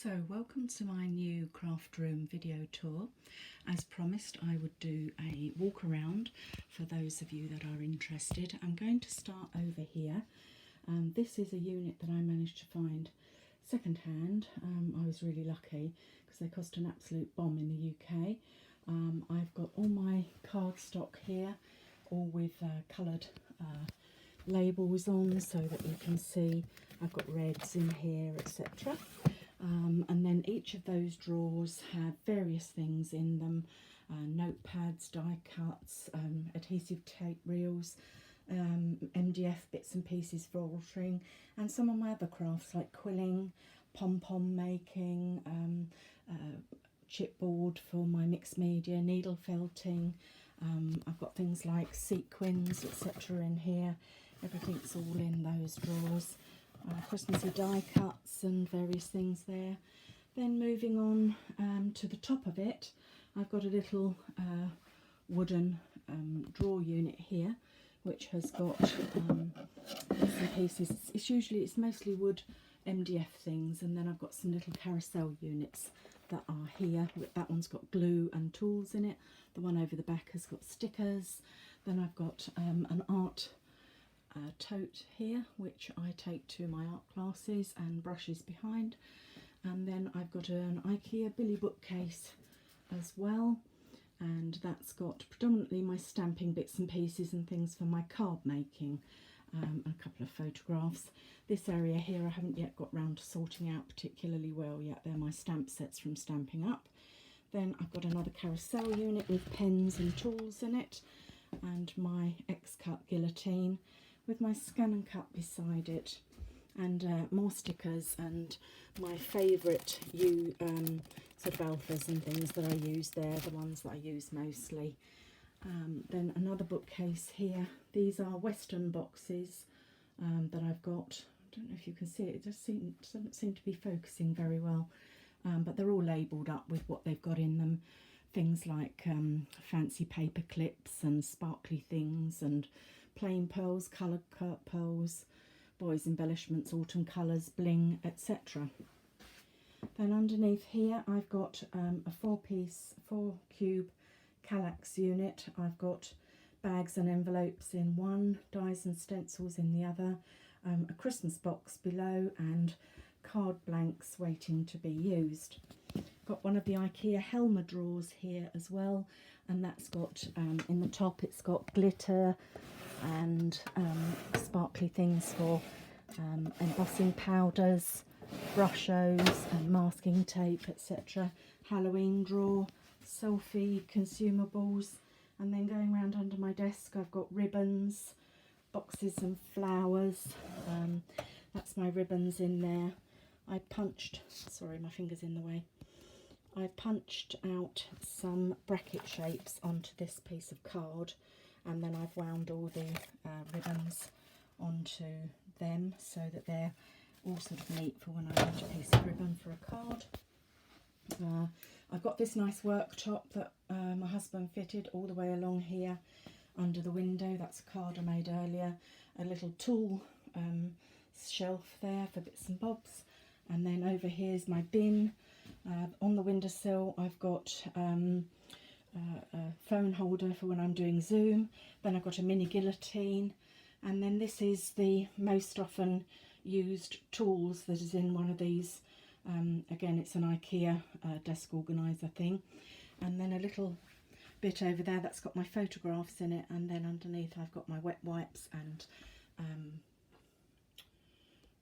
So welcome to my new craft room video tour. As promised, I would do a walk around for those of you that are interested. I'm going to start over here. This is a unit that I managed to find second hand. I was really lucky because they cost an absolute bomb in the UK. I've got all my cardstock here, all with coloured labels on so that you can see. I've got reds in here, etc. And then each of those drawers have various things in them, notepads, die cuts, adhesive tape reels, MDF bits and pieces for altering, and some of my other crafts like quilling, pom-pom making, chipboard for my mixed media, needle felting. I've got things like sequins, etc. in here. Everything's all in those drawers. Christmassy die cuts and various things there. Then moving on to the top of it, I've got a little wooden drawer unit here, which has got bits and pieces. It's mostly wood MDF things, and then I've got some little carousel units that are here. That one's got glue and tools in it. The one over the back has got stickers. Then I've got an art tote here, which I take to my art classes, and brushes behind. And then I've got an IKEA Billy bookcase as well, and that's got predominantly my stamping bits and pieces and things for my card making, and a couple of photographs. This area here I haven't yet got round to sorting out particularly well yet. They're my stamp sets from Stampin' Up. Then I've got another carousel unit with pens and tools in it, and my X-Cut guillotine with my Scan and Cut beside it, and more stickers and my favourite sort of alphas and things that I use there, the ones that I use mostly. Then another bookcase here. These are Western boxes that I've got. I don't know if you can see it, it doesn't seem to be focusing very well, but they're all labelled up with what they've got in them. Things like fancy paper clips and sparkly things, and plain pearls, coloured pearls, boys' embellishments, autumn colours, bling, etc. Then underneath here I've got a 4-cube Kallax unit. I've got bags and envelopes in one, dies and stencils in the other, a Christmas box below, and card blanks waiting to be used. Got one of the IKEA Helmer drawers here as well, and that's got in the top it's got glitter and sparkly things for embossing powders, brushos and masking tape, etc. Halloween drawer, selfie consumables, and then going around under my desk I've got ribbons, boxes and flowers. That's my ribbons in there. I punched, sorry my finger's in the way, I punched out some bracket shapes onto this piece of card, and then I've wound all the ribbons onto them so that they're all sort of neat for when I want a piece of ribbon for a card. I've got this nice worktop that my husband fitted all the way along here under the window. That's a card I made earlier. A little tool shelf there for bits and bobs, and then over here is my bin. On the windowsill I've got a phone holder for when I'm doing Zoom. Then I've got a mini guillotine, and then this is the most often used tools that is in one of these. Again, it's an IKEA desk organiser thing, and then a little bit over there that's got my photographs in it, and then underneath I've got my wet wipes and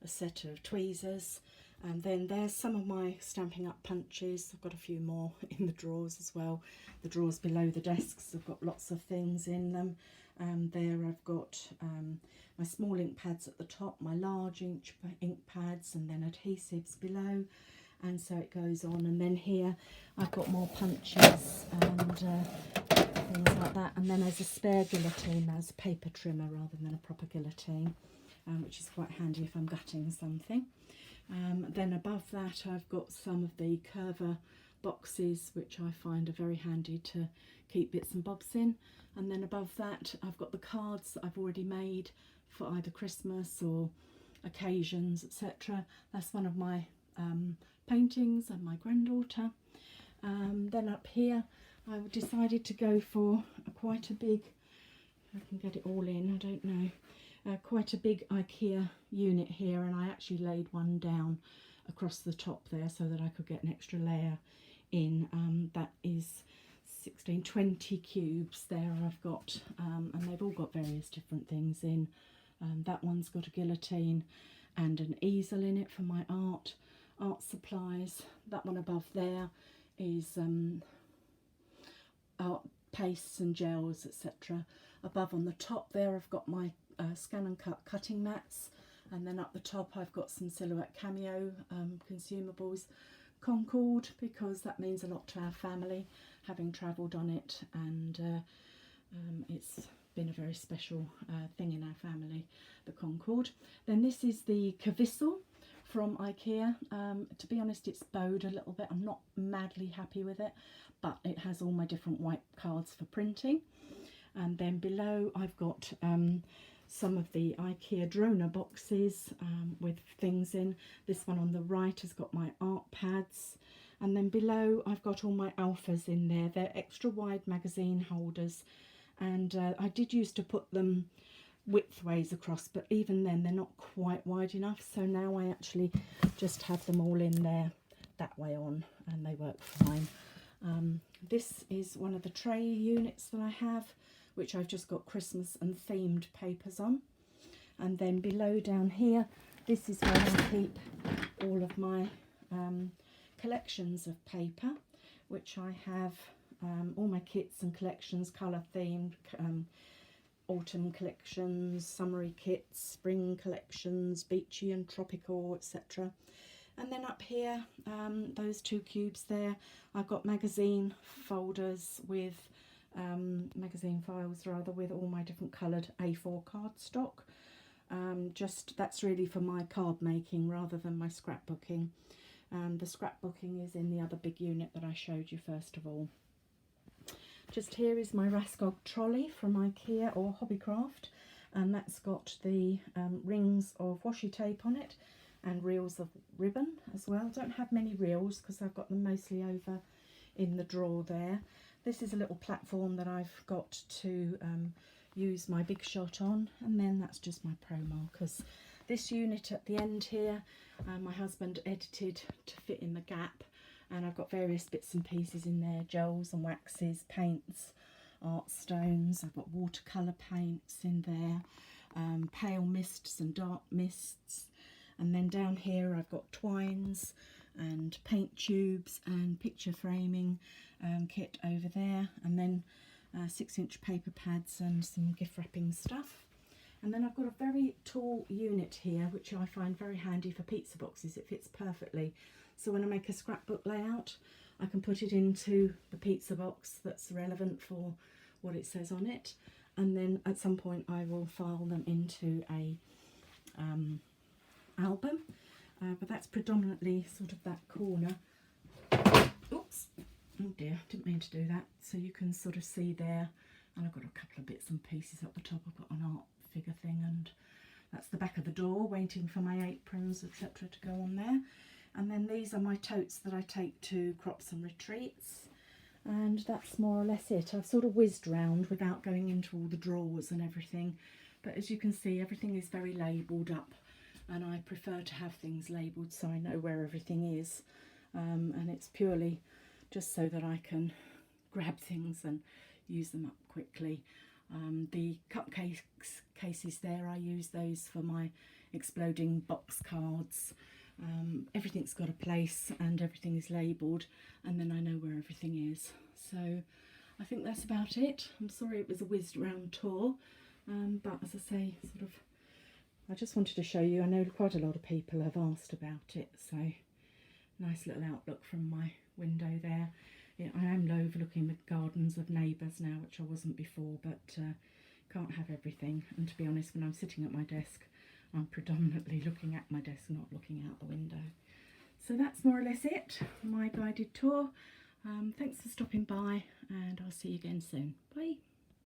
a set of tweezers. And then there's some of my Stampin' Up punches. I've got a few more in the drawers as well. The drawers below the desks have got lots of things in them. There I've got my small ink pads at the top, my large ink pads, and then adhesives below, and so it goes on. And then here I've got more punches and things like that. And then there's a spare guillotine. There's a paper trimmer rather than a proper guillotine, which is quite handy if I'm gutting something. Then above that I've got some of the Curver boxes, which I find are very handy to keep bits and bobs in. And then above that I've got the cards that I've already made for either Christmas or occasions, etc. That's one of my paintings and my granddaughter. Then up here I decided to go for quite a big, if I can get it all in, I don't know, quite a big IKEA unit here, and I actually laid one down across the top there so that I could get an extra layer in. That is 20 cubes there I've got, and they've all got various different things in. That one's got a guillotine and an easel in it for my art supplies. That one above there is art pastes and gels, etc. Above on the top there I've got my scan and cut cutting mats, and then up the top I've got some Silhouette Cameo consumables. Concord, because that means a lot to our family, having travelled on it, and it's been a very special thing in our family, the Concord. Then this is the Cavissel from IKEA. To be honest, it's bowed a little bit. I'm not madly happy with it, but it has all my different white cards for printing. And then below I've got some of the IKEA Drona boxes with things in. This one on the right has got my art pads, and then below I've got all my alphas in there. They're extra wide magazine holders, and I did used to put them widthways across, but even then they're not quite wide enough, so now I actually just have them all in there that way on, and they work fine. This is one of the tray units that I have, which I've just got Christmas and themed papers on. And then below down here, this is where I keep all of my collections of paper, which I have all my kits and collections, colour themed, autumn collections, summery kits, spring collections, beachy and tropical, etc. And then up here, those 2 cubes there, I've got magazine folders with magazine files rather, with all my different coloured A4 cardstock. Just that's really for my card making rather than my scrapbooking. The scrapbooking is in the other big unit that I showed you first of all. Just here is my Raskog trolley from IKEA or Hobbycraft, and that's got the rings of washi tape on it and reels of ribbon as well. Don't have many reels because I've got them mostly over in the drawer there. This is a little platform that I've got to use my Big Shot on, and then that's just my Pro markers. This unit at the end here, my husband edited to fit in the gap, and I've got various bits and pieces in there, gels and waxes, paints, art stones. I've got watercolour paints in there, pale mists and dark mists, and then down here I've got twines and paint tubes and picture framing kit over there, and then 6-inch paper pads and some gift wrapping stuff. And then I've got a very tall unit here which I find very handy for pizza boxes. It fits perfectly, so when I make a scrapbook layout I can put it into the pizza box that's relevant for what it says on it, and then at some point I will file them into a album, but that's predominantly sort of that corner. Oops, oh dear, didn't mean to do that. So you can sort of see there, and I've got a couple of bits and pieces up the top. I've got an art figure thing, and that's the back of the door waiting for my aprons, etc. to go on there. And then these are my totes that I take to crops and retreats, and that's more or less it. I've sort of whizzed round without going into all the drawers and everything, but as you can see everything is very labelled up, and I prefer to have things labelled so I know where everything is, and it's purely just so that I can grab things and use them up quickly. The cupcakes cases there, I use those for my exploding box cards. Everything's got a place and everything is labelled, and then I know where everything is. So I think that's about it. I'm sorry it was a whizzed round tour, but as I say, sort of, I just wanted to show you. I know quite a lot of people have asked about it, so nice little outlook from my window there. Yeah, I am overlooking the gardens of neighbours now, which I wasn't before, but can't have everything. And to be honest, when I'm sitting at my desk, I'm predominantly looking at my desk, not looking out the window. So that's more or less it, my guided tour. Thanks for stopping by, and I'll see you again soon. Bye.